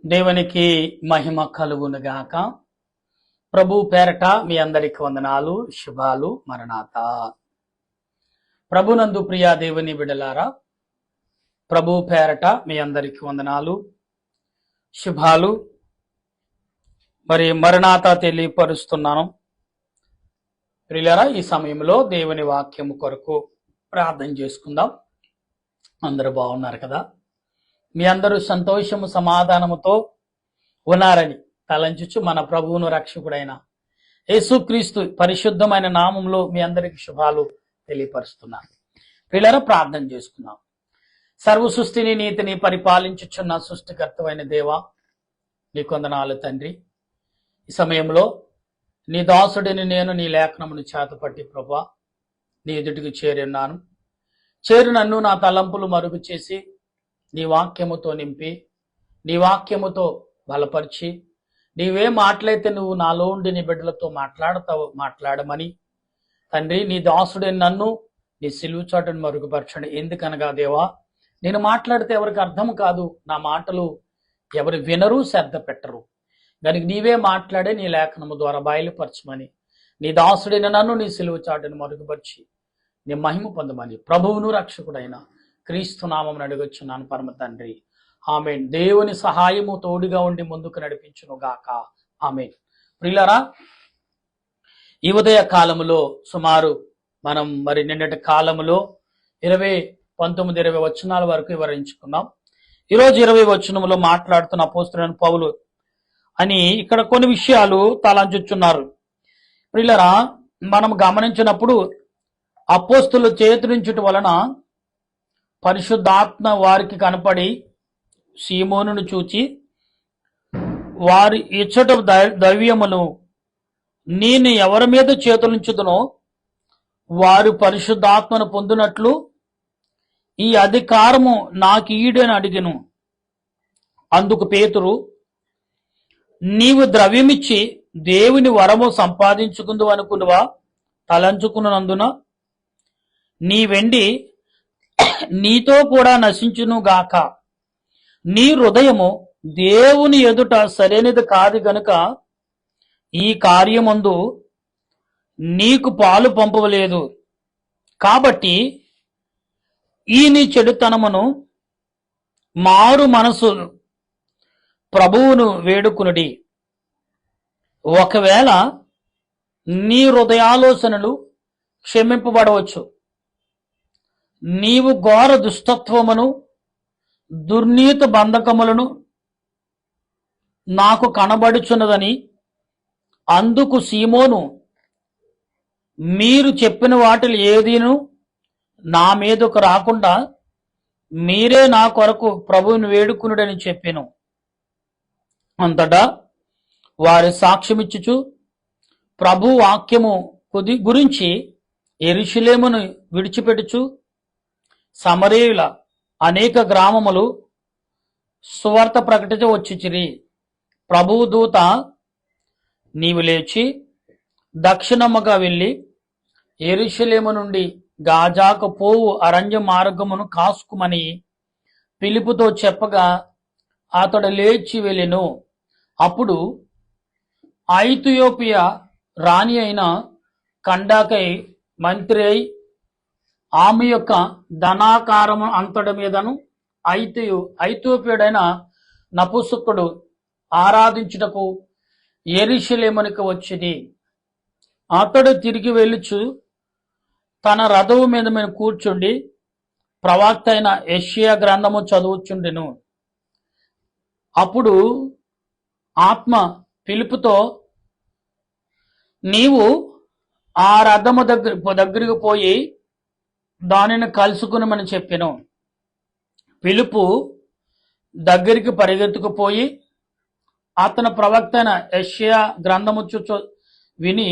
దేవునికి మహిమ కలుగునుగాక. ప్రభు పేరట మీ అందరికి వందనాలు, శుభాలు, మరణాత. ప్రభునందు ప్రియా దేవుని బిడలారా, ప్రభు పేరట మీ అందరికి వందనాలు, శుభాలు, మరి మరణాత తెలియపరుస్తున్నాను. ప్రియులారా, ఈ సమయంలో దేవుని వాక్యము కొరకు ప్రార్థన చేసుకుందాం. అందరూ బాగున్నారు కదా? మీ అందరూ సంతోషము సమాధానముతో ఉన్నారని తలంచుచు మన ప్రభువును రక్షకుడైన యేసుక్రీస్తు పరిశుద్ధమైన నామంలో మీ అందరికి శుభాలు తెలియపరుస్తున్నాను. పిల్లల ప్రార్థన చేసుకున్నాం. సర్వ సృష్టిని నీతిని పరిపాలించుచున్న సృష్టికర్తమైన దేవా, నీ కొందనాలు తండ్రి. ఈ సమయంలో నీ దాసుడిని నేను నీ లేఖనమును చేతపట్టి ప్రభా నీ ఎదుటికి చేరున్నాను. నన్ను నా తలంపులు మరుగు చేసి నీ వాక్యముతో నింపి, నీ వాక్యముతో బలపరిచి, నీవే మాట్లాడితే నువ్వు నాలో ఉండి నీ బిడ్డలతో మాట్లాడమని తండ్రి, నీ దాసుడైన నన్ను నీ సిలువ చాటును మరుగుపరచండి. ఎందుకనగా దేవా, నేను మాట్లాడితే ఎవరికి అర్థం కాదు, నా మాటలు ఎవరు వినరు, శ్రద్ధ పెట్టరు. దానికి నీవే మాట్లాడే నీ లేఖనము ద్వారా బయలుపరచమని, నీ దాసుడైన నన్ను నీ సిలువ చాటును మరుగుపరిచి నీ మహిమ పొందమని ప్రభువును రక్షకుడైన క్రీస్తు నామం అడుగొచ్చున్నాను పరమ తండ్రి. ఆమేన్. దేవుని సహాయము తోడుగా ఉండి ముందుకు నడిపించును గాక. ఆమేన్. ప్రియులారా, ఈ ఉదయ కాలములో సుమారు మనం నిన్నటి కాలములో 19-20 వచనాల వరకు వివరించుకున్నాం. ఈరోజు 20 వచనములో మాట్లాడుతున్న అపోస్తలుడైన పౌలు అని ఇక్కడ కొన్ని విషయాలు తలంచుచున్నారు. ప్రియులారా, మనం గమనించినప్పుడు అపోస్తలు చేతులించుట వలన పరిశుద్ధాత్మ వారికి కనపడి సీమోనును చూచి, వారి ఇచ్చట దైవ్యమును నేను ఎవరి మీద చేతులుంచుదునో వారు పరిశుద్ధాత్మను పొందినట్లు ఈ అధికారము నాకు ఈడని అడిగెను. అందుకు పేతురు, నీవు ద్రవ్యమిచ్చి దేవుని వరము సంపాదించుకుందు అనుకునువా? తలంచుకున్నందున నీ వెండి నీతో కూడా నశించును గాక. నీ హృదయము దేవుని ఎదుట సరైనది కాదు గనుక ఈ కార్యమందు నీకు పాలు పంపవలేదు. కాబట్టి ఈ నీ చెడుతనమును మారు మనసు ప్రభువును వేడుకునుడి. ఒకవేళ నీ హృదయాలోచనలు క్షమింపబడవచ్చు. నీవు ఘోర దుష్టత్వమును దుర్నీతి బంధకములను నాకు కనబడుచున్నదని. అందుకు సీమోను, మీరు చెప్పిన వాటిలో ఏదీను నా మీదకు రాకుండా మీరే నా కొరకు ప్రభువుని వేడుకునుడని చెప్పెను. అంతటా వారి సాక్ష్యమిచ్చుచు ప్రభు వాక్యము గురించి యెరూషలేమును విడిచిపెట్టుచు సమరయుల అనేక గ్రామములు సువార్త ప్రకటించ వచ్చిచిరి. ప్రభువు దూత, నీవు లేచి దక్షిణముగా వెళ్ళి యెరూషలేము నుండి గాజాకు పోవు అరణ్య మార్గమును కాసుకుమని ఫిలిప్పుతో చెప్పగా అతడు లేచి వెళ్ళెను. అప్పుడు ఐథియోపియా రాణి అయిన కండాకై మంత్రి అయి ఆమె యొక్క ధనాకారము అంతటి మీదను ఐథియోపియుడైన నపుంసకుడు ఆరాధించుటకు యెరూషలేమునకు వచ్చింది. అతడు తిరిగి వెళ్ళుచు తన రథము మీద కూర్చుండి ప్రవక్త అయిన యెషయా గ్రంథము చదువుచుండెను. అప్పుడు ఆత్మ ఫిలిప్పుతో, నీవు ఆ రథము దగ్గరికి పోయి దానిని కలుసుకునమని చెప్పెను. ఫిలిప్పు దగ్గరికి పరిగెత్తుకుపోయి అతను ప్రవక్త అయిన యెషయా గ్రంథము విని,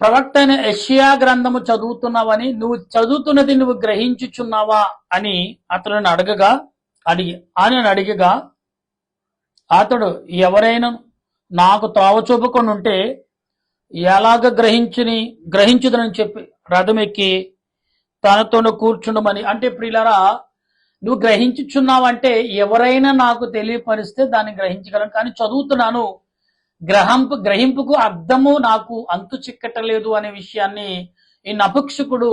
ప్రవక్త అయిన యెషయా గ్రంథము చదువుతున్నావని, నువ్వు చదువుతున్నది నువ్వు గ్రహించుచున్నావా అని అతను అడగగా అతడు, ఎవరైనా నాకు త్రోవ చూపుకొని ఉంటే ఎలాగ గ్రహించుదనని చెప్పి రథం ఎక్కి తనతోను కూర్చుండమని. అంటే ప్రియులారా, నువ్వు గ్రహించుచున్నావంటే ఎవరైనా నాకు తెలియపరిస్తే దాన్ని గ్రహించగలను, కానీ చదువుతున్నాను, గ్రహింపుకు అర్థము నాకు అంతు చిక్కటలేదు అనే విషయాన్ని ఈ నపుక్షకుడు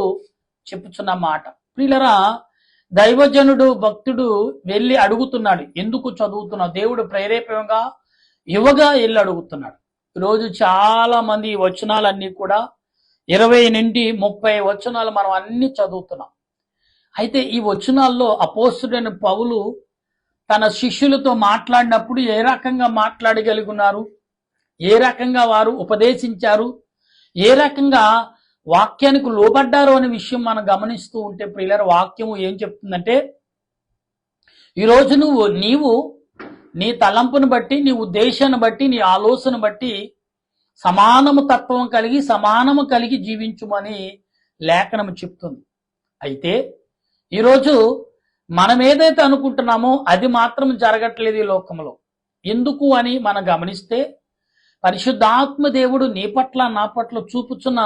చెప్పుచున్న మాట. ప్రియులరా, దైవజనుడు భక్తుడు వెళ్ళి అడుగుతున్నాడు, ఎందుకు చదువుతున్నావు? దేవుడు ప్రేరేపంగా యువగా వెళ్ళి అడుగుతున్నాడు. ఈరోజు చాలా మంది ఈ వచనాలన్నీ కూడా 20 నుండి 30 వచనాలు మనం అన్ని చదువుతున్నాం. అయితే ఈ వచనాల్లో అపోస్తుడైన పౌలు తన శిష్యులతో మాట్లాడినప్పుడు ఏ రకంగా మాట్లాడగలుగున్నారు, ఏ రకంగా వారు ఉపదేశించారు, ఏ రకంగా వాక్యానికి లోబడ్డారు అనే విషయం మనం గమనిస్తూ ఉంటే ప్రియులారా, వాక్యము ఏం చెప్తుందంటే, ఈరోజు నీవు నీ తలంపును బట్టి, నీ ఉద్దేశాన్ని బట్టి, నీ ఆలోచన బట్టి సమానము తత్వం కలిగి సమానము కలిగి జీవించుమని లేఖనము చెప్తుంది. అయితే ఈరోజు మనం ఏదైతే అనుకుంటున్నామో అది మాత్రం జరగట్లేదు ఈ లోకంలో. ఎందుకు అని మనం గమనిస్తే, పరిశుద్ధాత్మ దేవుడు నీ పట్ల నా పట్ల చూపుచున్న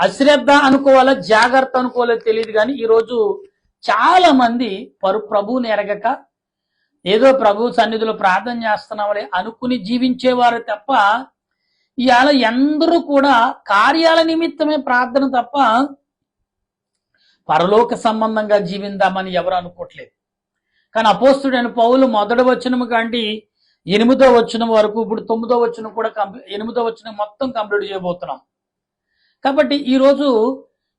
అశ్రద్ధ అనుకోవాలా, జాగ్రత్త అనుకోవాలో తెలియదు, కానీ ఈరోజు చాలా మంది ప్రభువుని ఎరగక ఏదో ప్రభు సన్నిధిలో ప్రార్థన చేస్తున్నామని అనుకుని జీవించేవారు తప్ప, ఇవాళ అందరూ కూడా కార్యాల నిమిత్తమే ప్రార్థన తప్ప పరలోక సంబంధంగా జీవిందామని ఎవరు అనుకోవట్లేదు. కానీ అపోస్తుడైన పౌలు 1వ వచనము కంటే 8వ వచనం వరకు, ఇప్పుడు 9వ వచనం కూడా 8వ వచనం మొత్తం కంప్లీట్ చేయబోతున్నాం. కాబట్టి ఈరోజు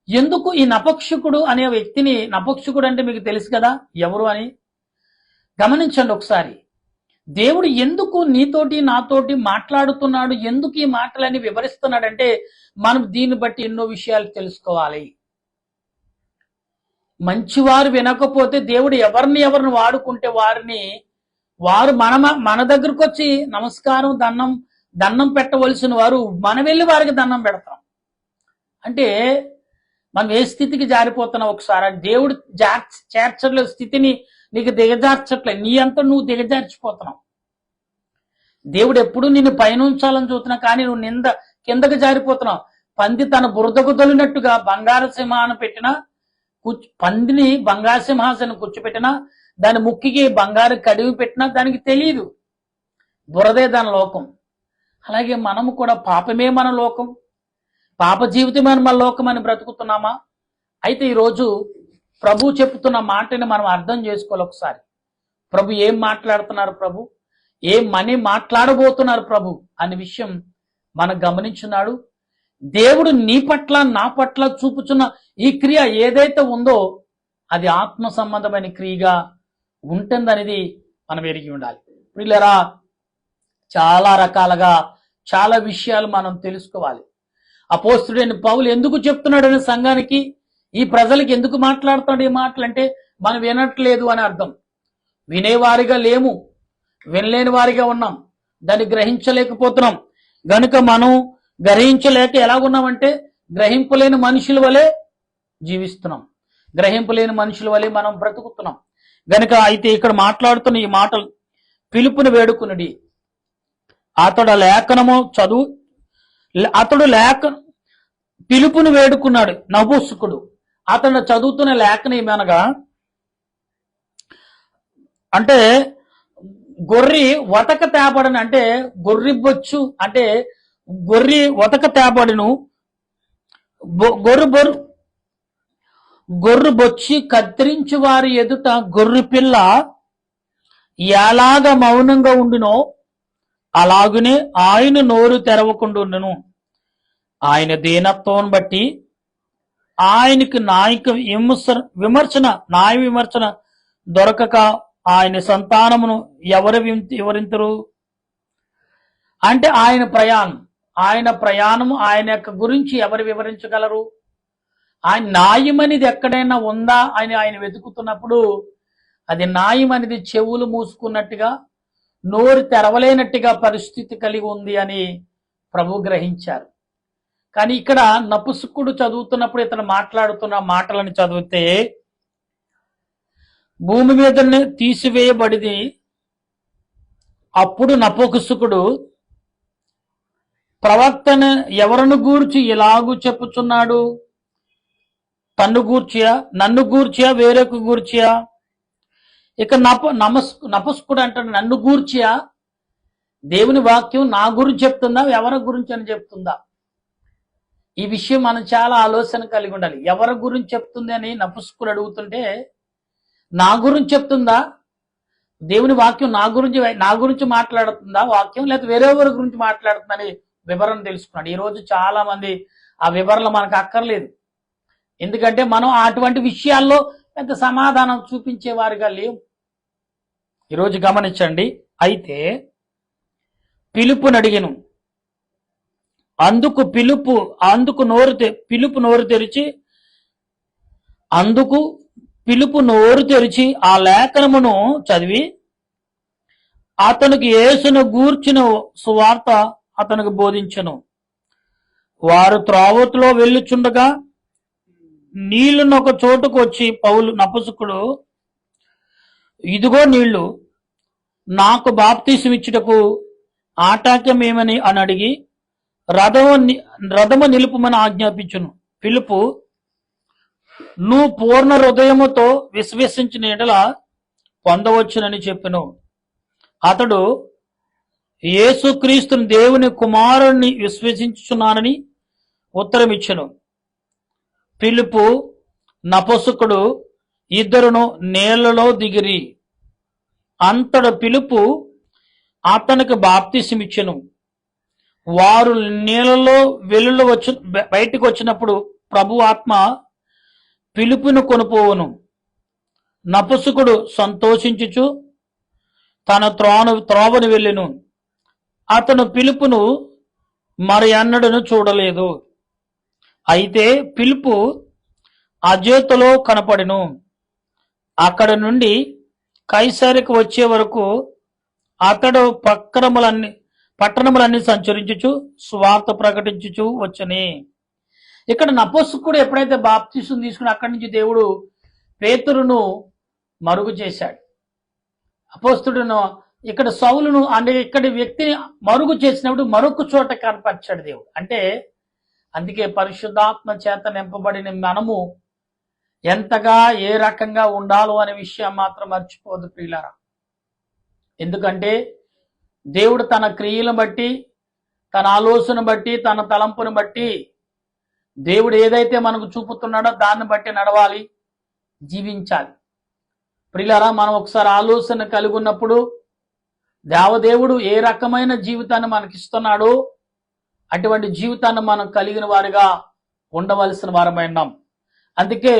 ఎందుకు ఈ నపక్షకుడు అనే వ్యక్తిని, నపక్షకుడు అంటే మీకు తెలుసు కదా ఎవరు అని గమనించండి ఒకసారి. దేవుడు ఎందుకు నీతోటి నాతోటి మాట్లాడుతున్నాడు, ఎందుకు ఈ మాటలని వివరిస్తున్నాడంటే మనం దీన్ని బట్టి ఎన్నో విషయాలు తెలుసుకోవాలి. మంచివారు వినకపోతే దేవుడు ఎవరిని వాడుకుంటే వారు మన దగ్గరకు వచ్చి నమస్కారం దండం పెట్టవలసిన వారు మనం వెళ్ళి వారికి దండం పెడతాం. అంటే మనం ఏ స్థితికి జారిపోతున్నాం ఒకసారి. దేవుడు చేర్చట్లే స్థితిని నీకు దిగజార్చట్లే, నీ అంతా నువ్వు దిగజార్చిపోతున్నావు. దేవుడు ఎప్పుడు నిన్ను పైనుంచాలని చూస్తున్నా, కానీ నువ్వు కిందకు జారిపోతున్నావు. పంది తన బురదకు తొలినట్టుగా బంగారు సింహాన్ని పెట్టినా, పందిని బంగారు సింహాసనం కూర్చోపెట్టినా, దాని ముక్కికి బంగారు కడివి పెట్టినా దానికి తెలియదు, బురదే దాని లోకం. అలాగే మనము కూడా పాపమే మన లోకం, పాప జీవితమే మన లోకం అని బ్రతుకుతున్నామా? అయితే ఈరోజు ప్రభు చెప్తున్న మాటని మనం అర్థం చేసుకోవాలి ఒకసారి. ప్రభు ఏం మాట్లాడుతున్నారు, ప్రభు ఏమని మాట్లాడబోతున్నారు ప్రభు అనే విషయం మనం గమనించున్నాడు. దేవుడు నీ పట్ల నా పట్ల చూపుచున్న ఈ క్రియ ఏదైతే ఉందో అది ఆత్మ సంబంధమైన క్రియగా ఉంటుందనేది మనం ఎరిగి ఉండాలి. ప్రియులారా, చాలా రకాలుగా చాలా విషయాలు మనం తెలుసుకోవాలి. అపోస్తుడైన పౌలు ఎందుకు చెప్తున్నాడు అనే సంఘానికి, ఈ ప్రజలకు ఎందుకు మాట్లాడుతున్నాడు ఈ మాటలంటే మనం వినట్లేదు అని అర్థం. వినేవారిగా లేము, వినలేని వారిగా ఉన్నాం, దాన్ని గ్రహించలేకపోతున్నాం. గనుక మనం గ్రహించలేక ఎలాగున్నామంటే గ్రహింపులేని మనుషుల వలె జీవిస్తున్నాం, గ్రహింపులేని మనుషుల వలె మనం బ్రతుకుతున్నాం. గనుక అయితే ఇక్కడ మాట్లాడుతున్న ఈ మాటలు, పిలుపుని వేడుకునుడి, పిలుపుని వేడుకున్నాడు నపుంసకుడు. అతడు చదువుతున్న లేఖన ఏమనగా, అంటే గొర్రె వతక తేబడను, అంటే గొర్రె బొచ్చు, అంటే గొర్రె వతక తేబడును, గొర్రె బొచ్చి కత్తిరించి వారి ఎదుట గొర్రె పిల్ల ఎలాగ మౌనంగా ఉండునో అలాగునే ఆయన నోరు తెరవకుండా ఉండును. ఆయన దీనత్వం బట్టి ఆయనకి న్యాయ విమర్శన దొరకక ఆయన సంతానమును ఎవరింతరు? అంటే ఆయన ప్రయాణము ఆయన యొక్క గురించి ఎవరు వివరించగలరు? ఆయన న్యాయం అనేది ఎక్కడైనా ఉందా అని ఆయన వెతుకుతున్నప్పుడు అది న్యాయం అనేది చెవులు మూసుకున్నట్టుగా, నోరు తెరవలేనట్టుగా పరిస్థితి కలిగి ఉంది అని ప్రభు గ్రహించారు. కానీ ఇక్కడ నపుంసకుడు చదువుతున్నప్పుడు ఇతను మాట్లాడుతున్న మాటలను చదివితే, భూమి మీద తీసివేయబడింది. అప్పుడు నపుంసకుడు ప్రవక్తను ఎవరిని గూర్చి ఇలాగూ చెప్పుచున్నాడు? తన్ను గూర్చియా, నన్ను గూర్చియా, వేరొక గూర్చియా? ఇక నపుస్కుడు అంటాడు, నన్ను గూర్చియా? దేవుని వాక్యం నా గురించి చెప్తుందా, ఎవరి గురించి అని చెప్తుందా? ఈ విషయం మనం చాలా ఆలోచన కలిగి ఉండాలి. ఎవరి గురించి చెప్తుంది అని నపుస్కుడు అడుగుతుంటే, నా గురించి చెప్తుందా? దేవుని వాక్యం నా గురించి మాట్లాడుతుందా వాక్యం, లేదా వేరెవరి గురించి మాట్లాడుతుందని వివరణ తెలుసుకున్నాడు. ఈరోజు చాలా మంది ఆ వివరణ మనకు అక్కర్లేదు. ఎందుకంటే మనం అటువంటి విషయాల్లో పెద్ద సమాధానం చూపించేవారుగా లేవు. ఈరోజు గమనించండి. అయితే పిలుపుని అడిగెను. పిలుపు నోరు తెరిచి ఆ లేఖనమును చదివి అతనికి యేసును గూర్చిన సువార్త అతనికి బోధించెను. వారు త్రోవలో వెళ్ళుచుండగా నీళ్లునొక చోటుకు వచ్చి నపుసకుడు, ఇదిగో నీళ్లు, నాకు బాప్తీసమిచ్చుటకు ఆటంకమేమని అని అడిగి రథము నిలుపుమని ఆజ్ఞాపించును. పిలుపు, నువ్వు పూర్ణ హృదయముతో విశ్వసించిన ఎడల పొందవచ్చునని చెప్పెను. అతడు యేసుక్రీస్తుని దేవుని కుమారుణ్ణి విశ్వసించుచున్నానని ఉత్తరమిచ్చెను. పిలుపు, నపుసకుడు ఇద్దరును నీళ్లలో దిగిరి. అంతట పిలుపు అతనికి బాప్తిసమిచ్చెను. వారు నీళ్లలో బయటికి వచ్చినప్పుడు ప్రభు ఆత్మ పిలుపును కొనుపోవును. నపుసకుడు సంతోషించుచు తన త్రోవను వెళ్ళెను. అతను పిలుపును మరి అన్నడును చూడలేదు. అయితే పిలుపు అజేతులో కనపడెను. అక్కడ నుండి కైసరికి వచ్చే వరకు అతడు పట్టణములన్నీ సంచరించుచు స్వార్థ ప్రకటించుచు వచ్చని. ఇక్కడ నపుసకుడు ఎప్పుడైతే బాప్తిసం తీసుకుని అక్కడి నుంచి దేవుడు పేతురును మరుగు చేశాడు. అపోస్తుడును ఇక్కడ సౌలును అంటే ఇక్కడి వ్యక్తిని మరుగు చేసినప్పుడు మరొక చోట కనపరిచాడు దేవుడు. అంటే అందుకే పరిశుద్ధాత్మ చేత నింపబడిన మనము ఎంతగా ఏ రకంగా ఉండాలో అనే విషయం మాత్రం మర్చిపోదు ప్రియులారా. ఎందుకంటే దేవుడు తన క్రియలను బట్టి, తన ఆలోచన బట్టి, తన తలంపును బట్టి దేవుడు ఏదైతే మనకు చూపుతున్నాడో దాన్ని బట్టి నడవాలి, జీవించాలి. ప్రియులారా, మనం ఒకసారి ఆలోచన కలిగి ఉన్నప్పుడు దేవదేవుడు ఏ రకమైన జీవితాన్ని మనకిస్తున్నాడో అటువంటి జీవితాన్ని మనం కలిగిన వారిగా ఉండవలసిన వారమైనాం. అందుకే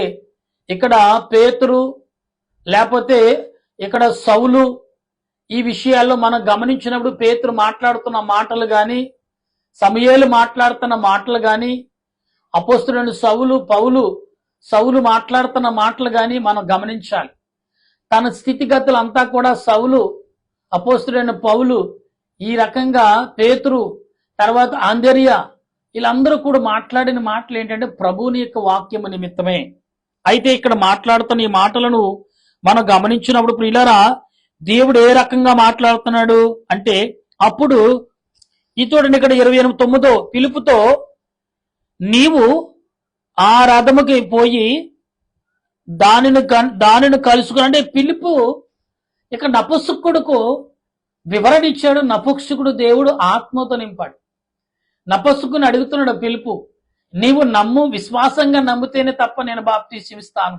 ఇక్కడ పేతురు లేకపోతే ఇక్కడ సౌలు ఈ విషయాల్లో మనం గమనించినప్పుడు పేతురు మాట్లాడుతున్న మాటలు కానీ, సమూయేలు మాట్లాడుతున్న మాటలు కానీ, అపోస్తలుడైన సౌలు మాట్లాడుతున్న మాటలు కానీ మనం గమనించాలి. తన స్థితిగతులు అంతా కూడా సౌలు, అపోస్తలుడైన పౌలు, ఈ రకంగా పేతురు, తర్వాత ఆంద్రియా వీళ్ళందరూ కూడా మాట్లాడిన మాటలు ఏంటంటే ప్రభువుని యొక్క వాక్యము నిమిత్తమే. అయితే ఇక్కడ మాట్లాడుతున్న ఈ మాటలను మనం గమనించినప్పుడు ప్రియులారా, దేవుడు ఏ రకంగా మాట్లాడుతున్నాడు అంటే, అప్పుడు చూడండి ఇక్కడ 29 పిలుపుతో, నీవు ఆ రథముకి పోయి దానిని కలుసుకుని, అంటే పిలుపు ఇక్కడ నపుసకుడుకు వివరణ ఇచ్చాడు. నపుసకుడు దేవుడు ఆత్మతో నింపాడు. నపుసకుని అడుగుతున్నాడు పిలుపు, నీవు నమ్ము, విశ్వాసంగా నమ్మితేనే తప్ప నేను బాప్తీసం ఇస్తాను,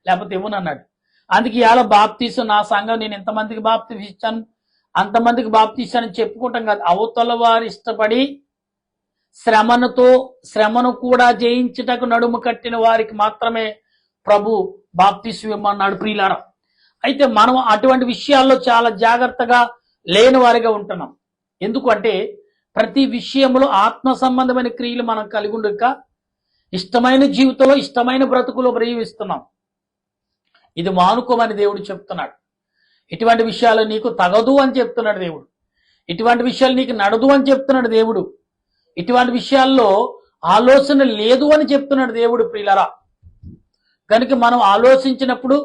లేకపోతే ఇవ్వనన్నాడు. అందుకే ఇవాళ బాప్తీసం నా సంఘం నేను ఎంతమందికి బాప్తీసం ఇచ్చాను, అంతమందికి బాప్తీసాన్ని చెప్పుకుంటాం కాదు. అవతల వారు ఇష్టపడి శ్రమను కూడా జయించుటకు నడుము కట్టిన వారికి మాత్రమే ప్రభు బాప్తీసం ఇవ్వమన్నాడు ప్రియులారా. అయితే మనం అటువంటి విషయాల్లో చాలా జాగ్రత్తగా లేని వారిగా ఉంటున్నాం. ఎందుకంటే ప్రతి విషయంలో ఆత్మ సంబంధమైన క్రియలు మనం కలిగి ఉండక ఇష్టమైన జీవితంలో, ఇష్టమైన బ్రతుకులో బ్రతికిస్తున్నాం. ఇది మానుకోమని దేవుడు చెప్తున్నాడు. ఇటువంటి విషయాలు నీకు తగదు అని చెప్తున్నాడు దేవుడు. ఇటువంటి విషయాలు నీకు నడదు అని చెప్తున్నాడు దేవుడు. ఇటువంటి విషయాల్లో ఆలోచన లేదు అని చెప్తున్నాడు దేవుడు ప్రియులారా. కనుక మనం ఆలోచించినప్పుడు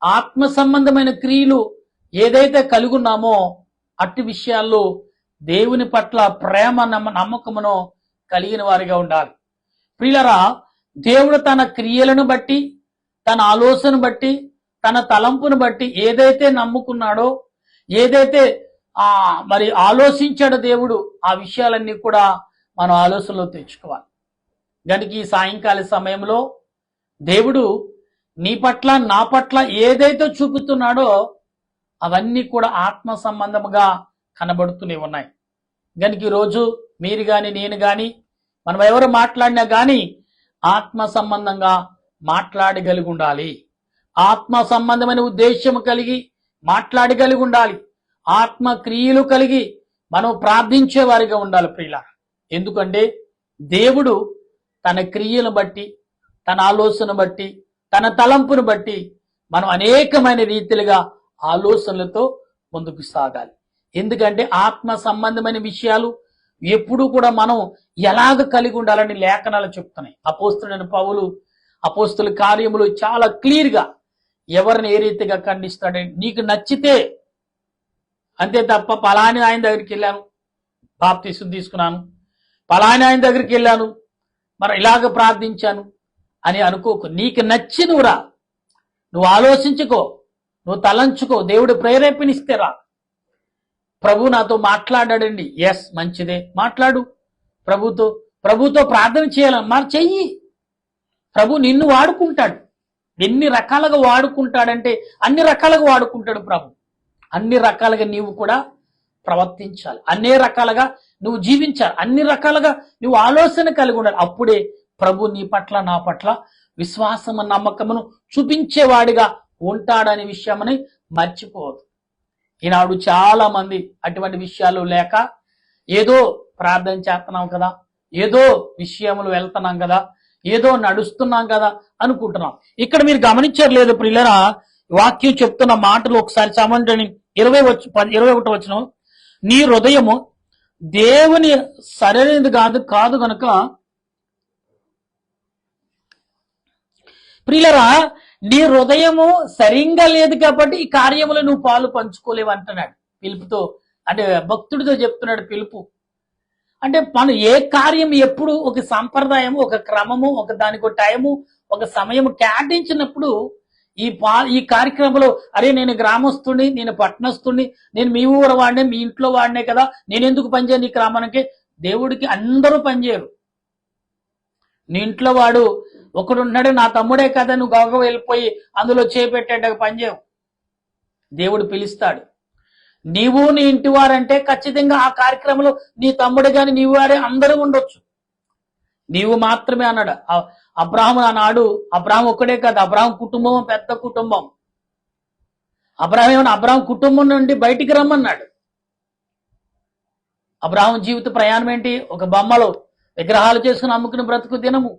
ఆత్మ సంబంధమైన క్రియలు ఏదైతే కలిగి ఉన్నామో అట్టి విషయాల్లో దేవుని పట్ల ప్రేమ నమ్మకమును కలిగిన వారిగా ఉండాలి. ప్రియులారా, దేవుడు తన క్రియలను బట్టి, తన ఆలోచన బట్టి, తన తలంపును బట్టి ఏదైతే నమ్ముకున్నాడో, ఏదైతే మరి ఆలోచించాడో దేవుడు, ఆ విషయాలన్నీ కూడా మనం ఆలోచనలో తెచ్చుకోవాలి. కనుక ఈ సాయంకాల సమయంలో దేవుడు నీ పట్ల, నా పట్ల ఏదైతే చూపుతున్నాడో అవన్నీ కూడా ఆత్మ సంబంధముగా కనబడుతూనే ఉన్నాయి. కనుక ఈరోజు మీరు కానీ, నేను కానీ, మనం ఎవరు మాట్లాడినా కానీ ఆత్మ సంబంధంగా మాట్లాడగలిగి ఉండాలి. ఆత్మ సంబంధమైన ఉద్దేశం కలిగి మాట్లాడగలిగి ఉండాలి. ఆత్మ క్రియలు కలిగి మనం ప్రార్థించే వారిగా ఉండాలి ప్రియులారా. ఎందుకంటే దేవుడు తన క్రియలను బట్టి, తన ఆలోచన బట్టి, తన తలంపును బట్టి మనం అనేకమైన రీతిలుగా ఆలోచనలతో ముందుకు సాగాలి. ఎందుకంటే ఆత్మ సంబంధమైన విషయాలు ఎప్పుడు కూడా మనం ఎలాగ కలిగి ఉండాలని లేఖనాలు చెప్తున్నాయి. అపోస్తులైన పౌలు అపోస్తుల కార్యములు చాలా క్లియర్గా ఎవరిని ఏ రీతిగా ఖండిస్తాడని, నీకు నచ్చితే అంతే తప్ప పలాని ఆయన దగ్గరికి వెళ్ళాను, బాప్తీసం తీసుకున్నాను, పలాని ఆయన దగ్గరికి వెళ్ళాను, మరి ఇలాగ ప్రార్థించాను అని అనుకోకు. నీకు నచ్చి నువ్వురా, నువ్వు ఆలోచించుకో, నువ్వు తలంచుకో, దేవుడు ప్రేరేపణిస్తే రా. ప్రభు నాతో మాట్లాడాడండి, ఎస్ మంచిదే, మాట్లాడు. ప్రభుతో ప్రార్థన చేయాలని మరి చెయ్యి. ప్రభు నిన్ను వాడుకుంటాడు. ఎన్ని రకాలుగా వాడుకుంటాడంటే అన్ని రకాలుగా వాడుకుంటాడు ప్రభు. అన్ని రకాలుగా నీవు కూడా ప్రవర్తించాలి, అన్ని రకాలుగా నువ్వు జీవించాలి, అన్ని రకాలుగా నువ్వు ఆలోచన కలిగి ఉండాలి. అప్పుడే ప్రభు నీ పట్ల, నా పట్ల విశ్వాసము, నమ్మకమును చూపించేవాడిగా ఉంటాడనే విషయమని మర్చిపోవద్దు. ఈనాడు చాలా మంది అటువంటి విషయాలు లేక ఏదో ప్రార్థన చేస్తున్నాం కదా, ఏదో విషయములు వెళ్తున్నాం కదా, ఏదో నడుస్తున్నాం కదా అనుకుంటున్నాం. ఇక్కడ మీరు గమనించారు లేదు ప్రియులరా, వాక్యం చెప్తున్న మాటలు ఒకసారి చదవండి. 21 వచనం, నీ హృదయము దేవుని సరైనది కాదు గనుక ప్రియులరా, నీ హృదయము సరిగ్గా లేదు కాబట్టి ఈ కార్యములు నువ్వు పాలు పంచుకోలేవు అంటున్నాడు పిలుపుతో. అంటే భక్తుడితో చెప్తున్నాడు పిలుపు. అంటే మనం ఏ కార్యం ఎప్పుడు ఒక సంప్రదాయము, ఒక క్రమము, ఒక దానికి ఒక టైము, ఒక సమయము కేటాయించినప్పుడు ఈ కార్యక్రమంలో అరే నేను గ్రామస్తుని, నేను పట్టణస్తుని, నేను మీ ఊరు వాడినే, మీ ఇంట్లో వాడినే కదా, నేను ఎందుకు పనిచేయను ఈ గ్రామానికి? దేవుడికి అందరూ పనిచేయరు. నీ ఇంట్లో వాడు ఒకడు ఉన్నాడు, నా తమ్ముడే కదా, నువ్వు గౌరవ వెళ్ళిపోయి అందులో చేపెట్టేట పనిచేయవు. దేవుడు పిలుస్తాడు. నీవు నీ ఇంటి వారంటే ఖచ్చితంగా ఆ కార్యక్రమంలో నీ తమ్ముడు కానీ నీవు వారే అందరూ ఉండొచ్చు. నీవు మాత్రమే అన్నాడు అబ్రాహం. అన్నాడు అబ్రాహం ఒక్కడే కాదు, అబ్రాహం కుటుంబం పెద్ద కుటుంబం. అబ్రాహం కుటుంబం నుండి బయటికి రమ్మన్నాడు. అబ్రాహం జీవిత ప్రయాణం ఏంటి? ఒక బొమ్మలో విగ్రహాలు చేసుకుని అమ్ముకుని బ్రతుకు దినము.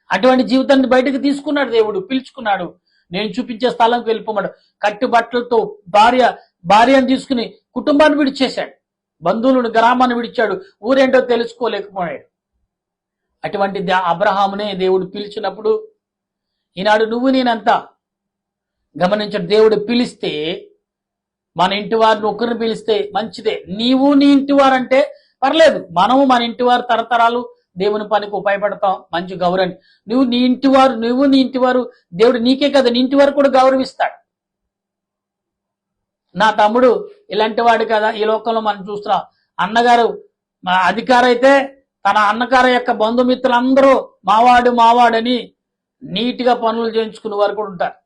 అటువంటి జీవితాన్ని బయటకు తీసుకున్నాడు దేవుడు, పిలుచుకున్నాడు. నేను చూపించే స్థలంకి వెళ్ళిపోమాడు. కట్టు బట్టలతో భార్యను తీసుకుని కుటుంబాన్ని విడిచేశాడు, బంధువులను, గ్రామాన్ని విడిచాడు, ఊరేంటో తెలుసుకోలేకపోయాడు. అటువంటి అబ్రహామునే దేవుడు పిలిచినప్పుడు ఈనాడు నువ్వు నేనంతా గమనించడు. దేవుడు పిలిస్తే మన ఇంటి వారిని ఒకరిని పిలిస్తే మంచిదే. నీవు నీ ఇంటి వారంటే పర్లేదు, మనము మన ఇంటి వారు తరతరాలు దేవుని పనికి ఉపయోగపడతాం, మంచి గౌరవం. నువ్వు నీ ఇంటి వారు దేవుడు నీకే కదా, నీ ఇంటి వారు కూడా గౌరవిస్తాడు. నా తమ్ముడు ఇలాంటి వాడు కదా. ఈ లోకంలో మనం చూస్తున్నాం, అన్నగారు అధికారి అయితే తన అన్నగారు యొక్క బంధుమిత్రులందరూ మావాడని నీట్గా పనులు చేయించుకునే వారు కూడా ఉంటారు.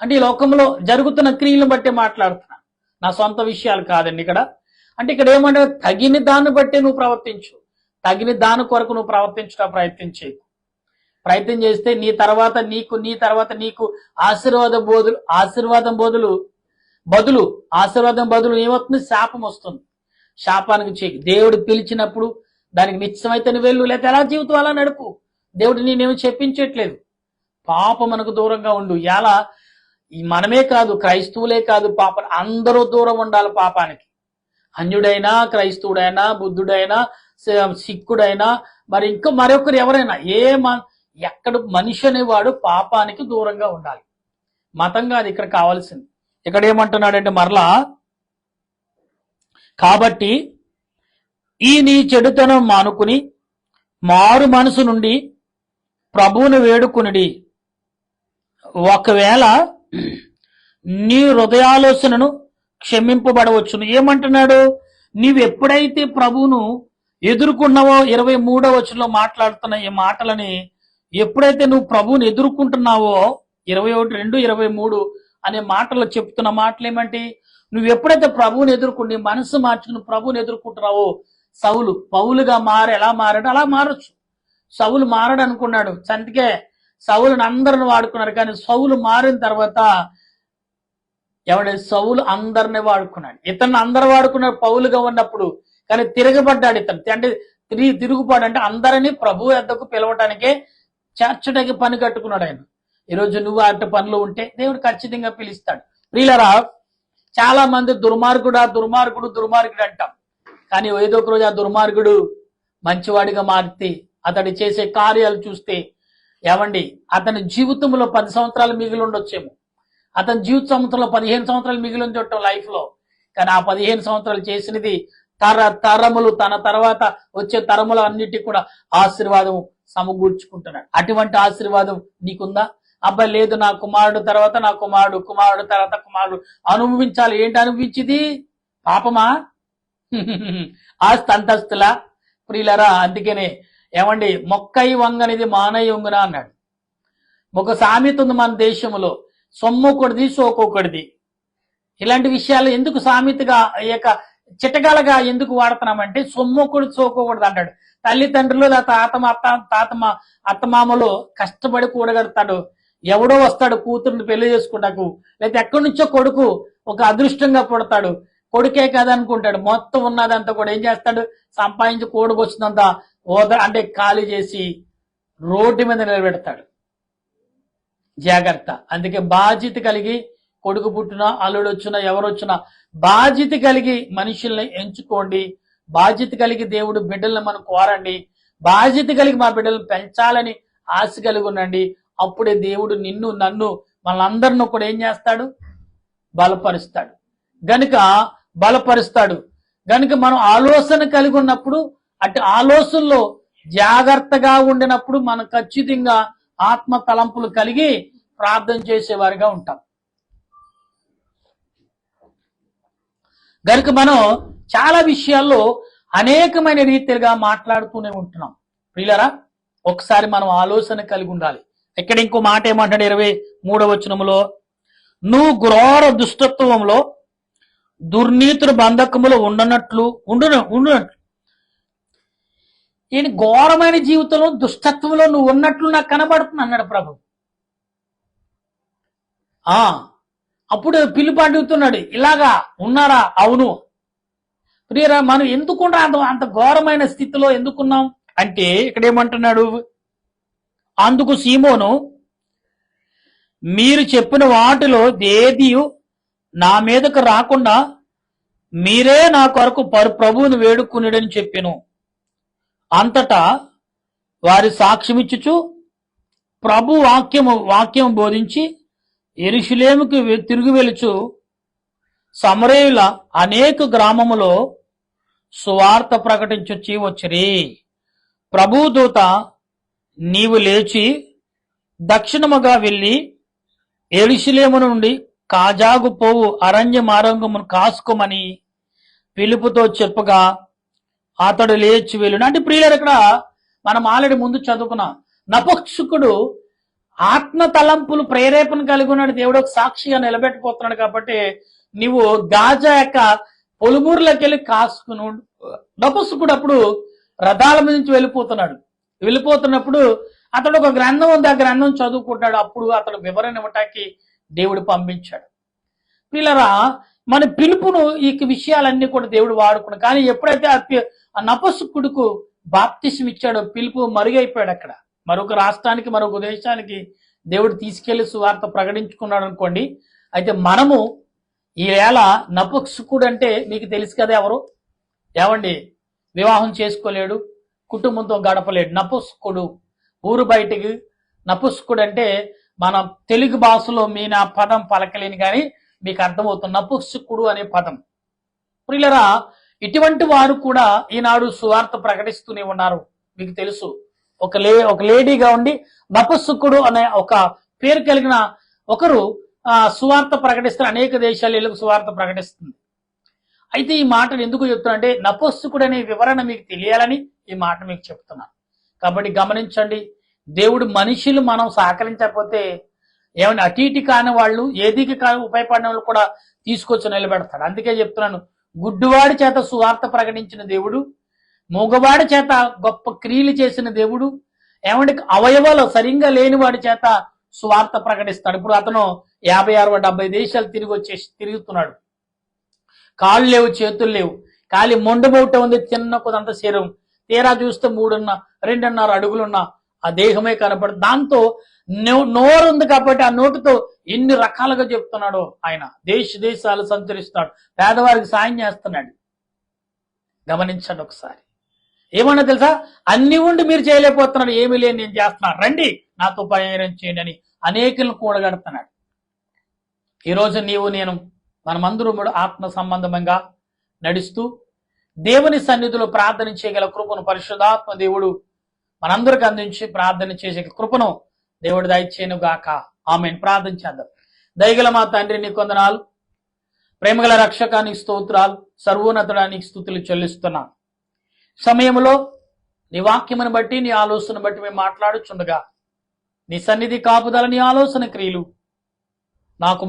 అంటే ఈ లోకంలో జరుగుతున్న క్రియలను బట్టి మాట్లాడుతున్నా, నా సొంత విషయాలు కాదండి ఇక్కడ. అంటే ఇక్కడ ఏమంటే తగిన దాన్ని బట్టి నువ్వు ప్రవర్తించు, తగిన దాని కొరకు నువ్వు ప్రవర్తించడం ప్రయత్నం చేస్తే నీ తర్వాత నీకు ఆశీర్వాదం బదులు ఏమవుతుంది? శాపం వస్తుంది. శాపానికి చేయి. దేవుడు పిలిచినప్పుడు దానికి నిశ్చయమైతే నువ్వు వెళ్ళు, లేకపోతే ఎలా జీవితం అలా నడుపు. దేవుడు నేనేమి చెప్పించట్లేదు. పాపం మనకు దూరంగా ఉండు. ఎలా మనమే కాదు, క్రైస్తవులే కాదు, పాపం అందరూ దూరం ఉండాలి పాపానికి. అన్యుడైనా, క్రైస్తవుడైనా, బుద్ధుడైనా, సిక్కుడైనా, మరి ఇంకా మరొకరు ఎవరైనా ఎక్కడ మనిషి అనేవాడు పాపానికి దూరంగా ఉండాలి. మతంగా అది ఇక్కడ కావాల్సింది. ఇక్కడ ఏమంటున్నాడంటే మరలా, కాబట్టి ఈ నీ చెడుతనం మానుకుని మారు మనసు నుండి ప్రభువుని వేడుకునుడి. ఒకవేళ నీ హృదయాలోచనను క్షమింపబడవచ్చును. ఏమంటున్నాడు? నీవు ఎప్పుడైతే ప్రభువును ఎదుర్కొన్నావో, 23వ వచనంలో మాట్లాడుతున్న ఈ మాటలని, ఎప్పుడైతే నువ్వు ప్రభువుని ఎదుర్కొంటున్నావో, 21, 2, 23 అనే మాటలు చెప్తున్న మాటలు ఏమంటే, నువ్వు ఎప్పుడైతే ప్రభువుని ఎదుర్కొని మనసు మార్చుకుని ప్రభువుని ఎదుర్కొంటున్నావో, సౌలు పౌలుగా ఎలా మారాడు అలా మారచ్చు. సౌలు మారడు అనుకున్నాడు, అందుకే సౌలుని అందరిని వాడుకున్నారు. కానీ సౌలు మారిన తర్వాత సౌలు అందరిని వాడుకున్నాడు. ఇతన్ని అందరు వాడుకున్నాడు పౌలుగా ఉన్నప్పుడు, కానీ తిరగబడ్డాడు ఇతను. అంటే తిరుగుబాటు అంటే అందరినీ ప్రభు వద్దకు పిలవటానికే, చేర్చడానికి పని కట్టుకున్నాడు ఆయన. ఈరోజు నువ్వు అటు పనులు ఉంటే దేవుడు ఖచ్చితంగా పిలుస్తాడు. ప్రియులరా, చాలా మంది దుర్మార్గుడు అంటాం. కానీ ఏదో ఒక రోజు ఆ దుర్మార్గుడు మంచివాడిగా మారితే, అతడు చేసే కార్యాలు చూస్తే, అతని జీవితంలో 10 సంవత్సరాలు మిగిలి ఉండొచ్చేమో. అతని జీవిత సంవత్సరంలో 15 సంవత్సరాలు మిగిలి ఉండటం లైఫ్ లో. కానీ ఆ 15 సంవత్సరాలు చేసినది తరములు, తన తర్వాత వచ్చే తరములు అన్నిటికీ కూడా ఆశీర్వాదం సమకూర్చుకుంటున్నాడు. అటువంటి ఆశీర్వాదం నీకుందా? అబ్బాయి లేదు, నా కుమారుడు తర్వాత నా కుమారుడు తర్వాత కుమారుడు అనుభవించాలి. ఏంటి అనుభవించింది? పాపమా? ఆస్తి అంతస్తులా? ప్రియులరా, అందుకనే మొక్కై వంగనిది మానై వంగున అన్నాడు. ఒక సామెత ఉంది మన దేశంలో, సొమ్మొకటిది సోకొకటిది. ఇలాంటి విషయాలు ఎందుకు సామెతగా చిటకాలుగా ఎందుకు వాడుతున్నామంటే, సొమ్మొకటి సోకొకటిది అంటాడు. తల్లిదండ్రులు అత్తమామలు కష్టపడి కూడగడతాడు, ఎవడో వస్తాడు కూతురుని పెళ్లి చేసుకుంటాకు, లేకపోతే ఎక్కడి నుంచో కొడుకు ఒక అదృష్టంగా పుడతాడు. కొడుకే కదా అనుకుంటాడు, మొత్తం ఉన్నదంతా కూడా ఏం చేస్తాడు? సంపాదించి కూడకొచ్చినంత అంటే ఖాళీ చేసి రోడ్డు మీద నిలబెడతాడు. జాగ్రత్త. అందుకే బాధ్యత కలిగి కొడుకు పుట్టినా, అల్లుడు వచ్చినా, ఎవరు వచ్చినా బాధ్యత కలిగి మనుషుల్ని ఎంచుకోండి. బాధ్యత కలిగి దేవుడు బిడ్డల్ని మనం కోరండి. బాధ్యత కలిగి మా బిడ్డలను పెంచాలని ఆశ కలిగి ఉండండి. అప్పుడే దేవుడు నిన్ను, నన్ను, మనందరిని కూడా ఏం చేస్తాడు? బలపరుస్తాడు. గనుక మనం ఆలోచన కలిగి ఉన్నప్పుడు, అటు ఆలోచనలో జాగ్రత్తగా ఉండినప్పుడు మనం ఖచ్చితంగా ఆత్మ తలంపులు కలిగి ప్రార్థన చేసేవారిగా ఉంటాం. గనుక మనం చాలా విషయాల్లో అనేకమైన రీతిగా మాట్లాడుతూనే ఉంటున్నాం. ప్రియులరా, ఒకసారి మనం ఆలోచన కలిగి ఉండాలి. ఇక్కడ ఇంకో మాట ఏమంటాడు 23వ వచనములో, నువ్వు ఘోర దుష్టత్వంలో దుర్నీతుల బంధకములో ఉండునట్లు ఈయన ఘోరమైన జీవితంలో దుష్టత్వంలో నువ్వు ఉన్నట్లు నాకు కనబడుతుంది అన్నాడు ప్రభు. అప్పుడు పిలుపు అడుగుతున్నాడు, ఇలాగా ఉన్నారా? అవును. ప్రియరా, మనం ఎందుకున్నా అంత ఘోరమైన స్థితిలో ఎందుకున్నాం అంటే, ఇక్కడ ఏమంటున్నాడు? అందుకు సీమోను, మీరు చెప్పిన వాటిలో ఏది నా మీదకు రాకుండా మీరే నా కొరకు ప్రభువుని వేడుకునేడని చెప్పాను. అంతటా వారి సాక్ష్యమిచ్చుచు ప్రభు వాక్యం బోధించి యెరూషలేముకు తిరిగి వెలుచు సమరయుల అనేక గ్రామములో సువార్త ప్రకటించొచ్చి వచ్చిరి. ప్రభు దూత, నీవు లేచి దక్షిణముగా వెళ్ళి యెరూషలేము నుండి కాజాగు పోవు అరణ్య మార్గమును కాసుకోమని పిలుపుతో చెప్పగా అతడు లేచి వెళ్ళును. అంటే ప్రియులారు, ఇక్కడ మనం ఆల్రెడీ ముందు చదువుకున్నాం, నపుంసకుడు ఆత్మ తలంపులు ప్రేరేపణ కలిగి ఉన్నాడు. దేవుడు ఒక సాక్షిగా నిలబెట్టిపోతున్నాడు. కాబట్టి నీవు గాజా యొక్క పొలుమూరులోకి వెళ్ళి కాసుకును. నపుంసకుడు అప్పుడు రథాల మీద నుంచి వెళ్ళిపోతున్నప్పుడు అతడు ఒక గ్రంథం ఉంది, ఆ గ్రంథం చదువుకుంటాడు. అప్పుడు అతడు వివరణ ఇవ్వటానికి దేవుడు పంపించాడు. పిల్లరా, మన పిలుపును ఈ విషయాలన్నీ కూడా దేవుడు వాడుకున్నాడు. కానీ ఎప్పుడైతే ఆ నపుంసకుడుకు బాప్తిసం ఇచ్చాడో పిలుపు మరుగైపోయాడు. అక్కడ మరొక రాష్ట్రానికి, మరొక దేశానికి దేవుడు తీసుకెళ్లి సువార్త ప్రకటించుకున్నాడు అనుకోండి. అయితే మనము ఈ వేళ నపుంసకుడు అంటే మీకు తెలుసు కదా, ఎవరు? వివాహం చేసుకోలేడు, కుటుంబంతో గడపలేడు, నపుంసకుడు. ఊరు బయటికి నపుంసకుడు అంటే మన తెలుగు భాషలో మీన పదం పలకలేని కానీ మీకు అర్థమవుతుంది, నపుంసకుడు అనే పదం. ప్రియులరా, ఇటువంటి వారు కూడా ఈనాడు సువార్త ప్రకటిస్తూనే ఉన్నారు. మీకు తెలుసు, ఒక లేడీగా ఉండి నపుస్సుకుడు అనే ఒక పేరు కలిగిన ఒకరు సువార్త ప్రకటిస్తారు. అనేక దేశాలకు సువార్త ప్రకటిస్తుంది. అయితే ఈ మాటను ఎందుకు చెప్తున్నా అంటే నపుస్సుకుడు అనే వివరణ మీకు తెలియాలని ఈ మాట మీకు చెప్తున్నాను. కాబట్టి గమనించండి, దేవుడు మనుషులు మనం సహకరించకపోతే ఏమైనా అటు ఇటు కాని వాళ్ళు ఏదికి కాని ఉపయోగపడిన వాళ్ళు కూడా తీసుకొచ్చి నిలబెడతాడు. అందుకే చెప్తున్నాను, గుడ్డివాడి చేత సువార్త ప్రకటించిన దేవుడు, మూగవాడి చేత గొప్ప క్రియలు చేసిన దేవుడు, ఏమంటే అవయవాలు సరిగ్గా లేని వాడి చేత సువార్త ప్రకటిస్తాడు. ఇప్పుడు అతను 56-70 దేశాలు తిరుగుతున్నాడు. కాళ్ళు లేవు, చేతులు లేవు, ఖాళీ మొండబోట ఉంది, చిన్న కొంత శరీరం. తీరా చూస్తే 2.5 అడుగులున్న ఆ దేహమే కనపడు. దాంతో నోరు ఉంది కాబట్టి ఆ నోటుతో ఎన్ని రకాలుగా చెప్తున్నాడో ఆయన. దేశాలు సంచరిస్తున్నాడు, పేదవారికి సాయం చేస్తున్నాడు. గమనించండి ఒకసారి. ఏమన్నా తెలుసా, అన్ని ఉండి మీరు చేయలేకపోతున్నాడు, ఏమీ లేని నేను చేస్తున్నాను, రండి నాతో పయనం చేయండి అని అనేకులను కూడగడుతున్నాడు. ఈరోజు నీవు నేను మనమందరం ఆత్మ సంబంధంగా నడుస్తూ దేవుని సన్నిధిలో ప్రార్థన చేయగల కృపను పరిశుద్ధాత్మ దేవుడు మనందరికి అందించి ప్రార్థన చేసే కృపను దేవుడు దయచేయను గాక. ఆమేన్. ప్రార్థన చేద్దాం. దయగల మా తండ్రి నీ కొందనాలు, ప్రేమగల రక్షకానికి స్తోత్రాలు, సర్వోన్నతుడానికి స్తుతులు చెల్లిస్తున్నాను. సమయంలో నీ వాక్యమును బట్టి నీ ఆలోచన బట్టి మేము మాట్లాడుచుండగా నీ సన్నిధి కాపుదల, నీ ఆలోచన క్రియలు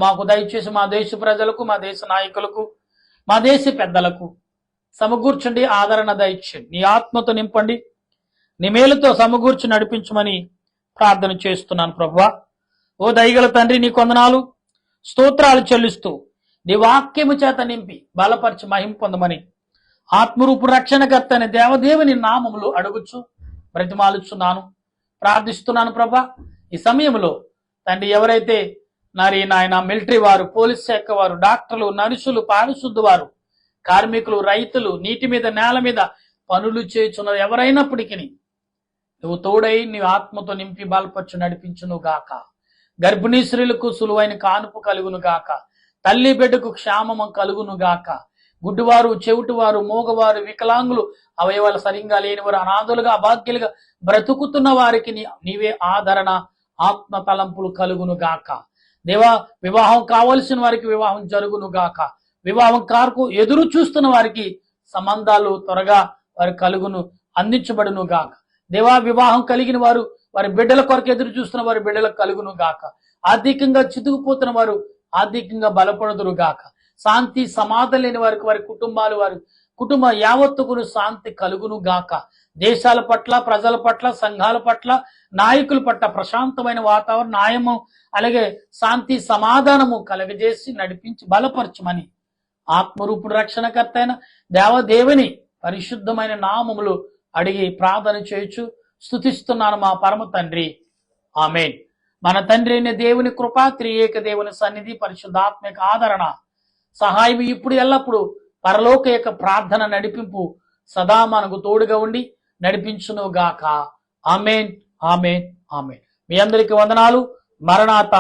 మాకు దయచేసి మా దేశ ప్రజలకు, మా దేశ నాయకులకు, మా దేశ పెద్దలకు సమకూర్చండి, ఆదరణ దయచేయండి, నీ ఆత్మతో నింపండి, నీ మేలుతో సమకూర్చి నడిపించమని ప్రార్థన చేస్తున్నాను ప్రభువా. ఓ దయగల తండ్రి నీ కొందనాలు, స్తోత్రాలు చెల్లిస్తూ నీ వాక్యము చేత నింపి బలపరిచి మహిమ పొందమని ఆత్మరూపు రక్షణకర్త అనే దేవదేవుని నామములు అడుగుచు బ్రతిమాలుచున్నాను, ప్రార్థిస్తున్నాను ప్రభా. ఈ సమయంలో తండ్రి ఎవరైతే నాయన మిలిటరీ వారు, పోలీస్ శాఖ వారు, డాక్టర్లు, నర్సులు, పారిశుద్ధ వారు, కార్మికులు, రైతులు, నీటి మీద నేల మీద పనులు చేస్తున్నారు, ఎవరైనప్పటికీ నువ్వు తోడై నీ ఆత్మతో నింపి బలపరచు నడిపించును గాక. గర్భిణీ స్త్రీలకు సులువైన కానుపు కలుగును గాక. తల్లి బిడ్డకు క్షేమము కలుగును గాక. గుడ్డివారు, చెవిటివారు, మూగవారు, వికలాంగులు, అవయవాలు సరిగ్గా లేనివారు, అనాథులుగా, అభాగ్యులుగా బ్రతుకుతున్న వారికి నీవే ఆదరణ, ఆత్మ తలంపులు కలుగును గాక. దేవా, వివాహం కావలసిన వారికి వివాహం జరుగును గాక. వివాహం కారకు ఎదురు చూస్తున్న వారికి సంబంధాలు త్వరగా వారి కలుగును, అందించబడును గాక. దేవా, వివాహం కలిగిన వారు వారి బిడ్డల కొరకు ఎదురు చూస్తున్న వారి బిడ్డలకు కలుగును గాక. ఆర్థికంగా చితుకుపోతున్న వారు ఆర్థికంగా బలపడుదురు గాక. శాంతి సమాధానం లేని వారికి వారి కుటుంబాలు, వారి కుటుంబ యావత్తుకును శాంతి కలుగును గాక. దేశాల పట్ల, ప్రజల పట్ల, సంఘాల పట్ల, నాయకుల పట్ల ప్రశాంతమైన వాతావరణం, న్యాయము, అలాగే శాంతి సమాధానము కలగజేసి నడిపించి బలపరచమని ఆత్మరూపుడు రక్షణకర్త అయిన దేవదేవుని పరిశుద్ధమైన నామములు అడిగి ప్రార్థన చేయొచ్చు స్తుతిస్తున్నాను మా పరమ తండ్రి. ఆమేన్. మన తండ్రి అయిన దేవుని కృప, త్రియేక దేవుని సన్నిధి, పరిశుద్ధాత్మిక ఆదరణ, సహాయం ఇప్పుడు ఎల్లప్పుడు పరలోక యొక్క ప్రార్థన నడిపింపు సదా మనకు తోడుగా ఉండి నడిపించును గాక. ఆమేన్, ఆమేన్, ఆమేన్. మీ అందరికీ వందనాలు. మరణాత.